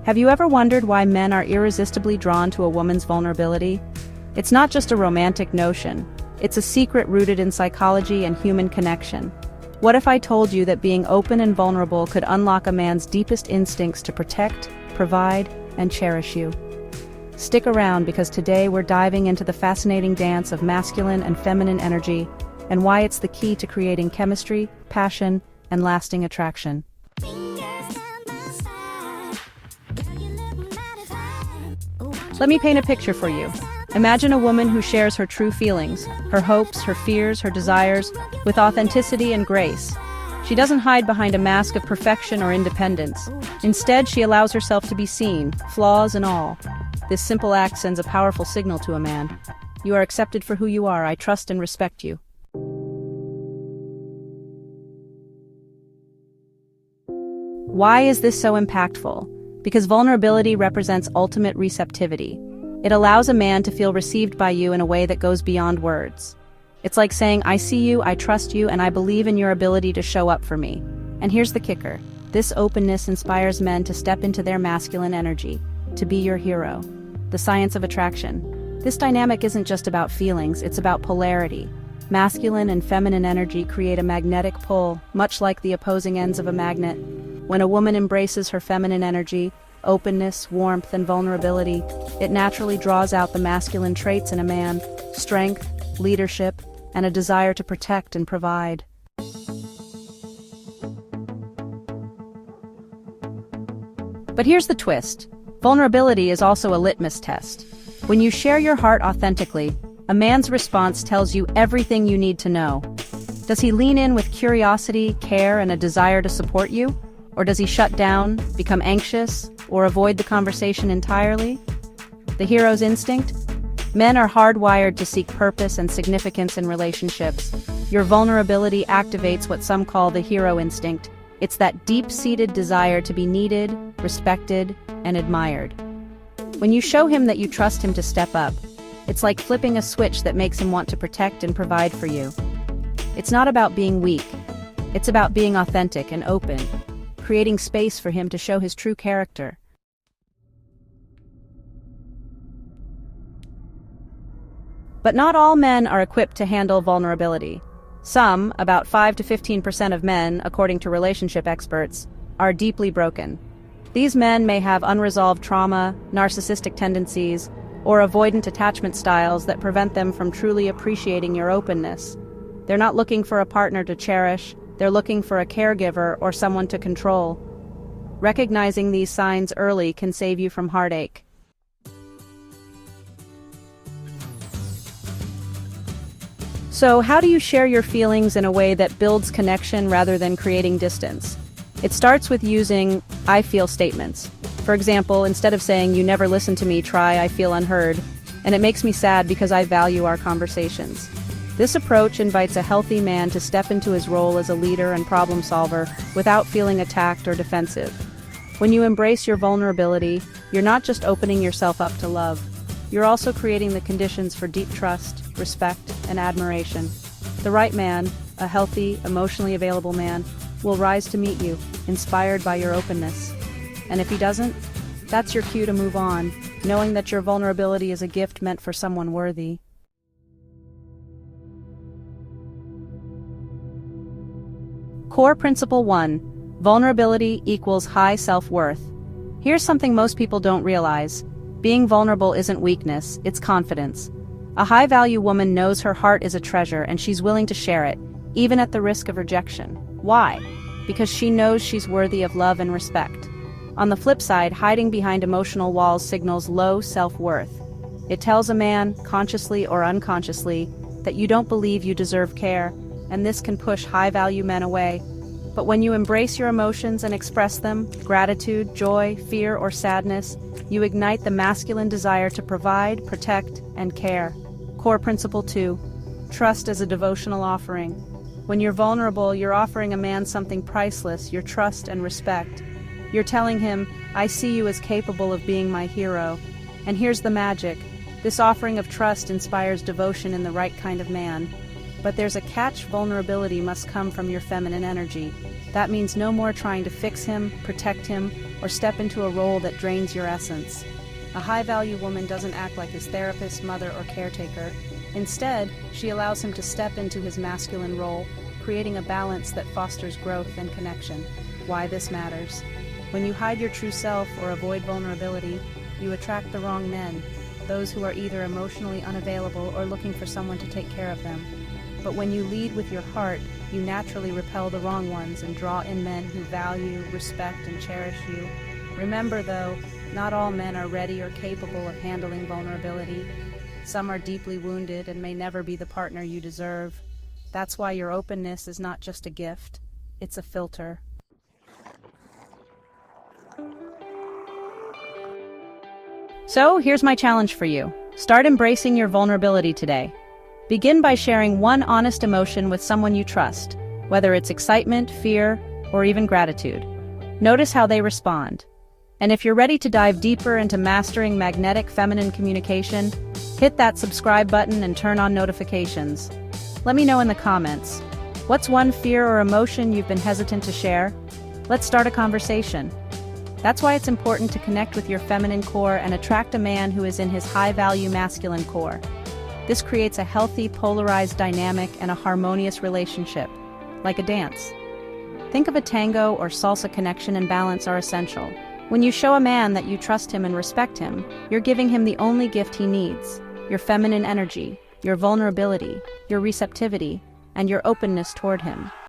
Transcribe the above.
Have you ever wondered why men are irresistibly drawn to a woman's vulnerability? It's not just a romantic notion. It's a secret rooted in psychology and human connection. What if I told you that being open and vulnerable could unlock a man's deepest instincts to protect, provide, and cherish you? Stick around because today we're diving into the fascinating dance of masculine and feminine energy and why it's the key to creating chemistry, passion, and lasting attraction. Let me paint a picture for you. Imagine a woman who shares her true feelings, her hopes, her fears, her desires, with authenticity and grace. She doesn't hide behind a mask of perfection or independence. Instead, she allows herself to be seen, flaws and all. This simple act sends a powerful signal to a man. You are accepted for who you are. I trust and respect you. Why is this so impactful? Because vulnerability represents ultimate receptivity. It allows a man to feel received by you in a way that goes beyond words. It's like saying, I see you, I trust you, and I believe in your ability to show up for me. And here's the kicker. This openness inspires men to step into their masculine energy, to be your hero. The science of attraction. This dynamic isn't just about feelings, it's about polarity. Masculine and feminine energy create a magnetic pull, much like the opposing ends of a magnet. When a woman embraces her feminine energy, openness, warmth, and vulnerability, it naturally draws out the masculine traits in a man: strength, leadership, and a desire to protect and provide. But here's the twist. Vulnerability is also a litmus test. When you share your heart authentically, a man's response tells you everything you need to know. Does he lean in with curiosity, care, and a desire to support you? Or does he shut down, become anxious, or avoid the conversation entirely? The hero's instinct? Men are hardwired to seek purpose and significance in relationships. Your vulnerability activates what some call the hero instinct. It's that deep-seated desire to be needed, respected, and admired. When you show him that you trust him to step up, it's like flipping a switch that makes him want to protect and provide for you. It's not about being weak. It's about being authentic and open, creating space for him to show his true character. But not all men are equipped to handle vulnerability. Some, about 5 to 15% of men, according to relationship experts, are deeply broken. These men may have unresolved trauma, narcissistic tendencies, or avoidant attachment styles that prevent them from truly appreciating your openness. They're not looking for a partner to cherish. They're looking for a caregiver or someone to control. Recognizing these signs early can save you from heartache. So, how do you share your feelings in a way that builds connection rather than creating distance? It starts with using I feel statements. For example, instead of saying you never listen to me, try I feel unheard, and it makes me sad because I value our conversations. This approach invites a healthy man to step into his role as a leader and problem solver without feeling attacked or defensive. When you embrace your vulnerability, you're not just opening yourself up to love. You're also creating the conditions for deep trust, respect, and admiration. The right man, a healthy, emotionally available man, will rise to meet you, inspired by your openness. And if he doesn't, that's your cue to move on, knowing that your vulnerability is a gift meant for someone worthy. Core Principle 1. Vulnerability equals high self-worth. Here's something most people don't realize. Being vulnerable isn't weakness, it's confidence. A high-value woman knows her heart is a treasure and she's willing to share it, even at the risk of rejection. Why? Because she knows she's worthy of love and respect. On the flip side, hiding behind emotional walls signals low self-worth. It tells a man, consciously or unconsciously, that you don't believe you deserve care, and this can push high-value men away. But when you embrace your emotions and express them, gratitude, joy, fear, or sadness, you ignite the masculine desire to provide, protect, and care. Core Principle 2. Trust as a devotional offering. When you're vulnerable, you're offering a man something priceless, your trust and respect. You're telling him, I see you as capable of being my hero. And here's the magic. This offering of trust inspires devotion in the right kind of man. But there's a catch: vulnerability must come from your feminine energy. That means no more trying to fix him, protect him, or step into a role that drains your essence. A high-value woman doesn't act like his therapist, mother, or caretaker. Instead, she allows him to step into his masculine role, creating a balance that fosters growth and connection. Why this matters. When you hide your true self or avoid vulnerability, you attract the wrong men, those who are either emotionally unavailable or looking for someone to take care of them. But when you lead with your heart, you naturally repel the wrong ones and draw in men who value, respect, and cherish you. Remember though, not all men are ready or capable of handling vulnerability. Some are deeply wounded and may never be the partner you deserve. That's why your openness is not just a gift, it's a filter. So, here's my challenge for you. Start embracing your vulnerability today. Begin by sharing one honest emotion with someone you trust, whether it's excitement, fear, or even gratitude. Notice how they respond. And if you're ready to dive deeper into mastering magnetic feminine communication, hit that subscribe button and turn on notifications. Let me know in the comments. What's one fear or emotion you've been hesitant to share? Let's start a conversation. That's why it's important to connect with your feminine core and attract a man who is in his high-value masculine core. This creates a healthy, polarized dynamic and a harmonious relationship, like a dance. Think of a tango or salsa. Connection and balance are essential. When you show a man that you trust him and respect him, you're giving him the only gift he needs: your feminine energy, your vulnerability, your receptivity, and your openness toward him.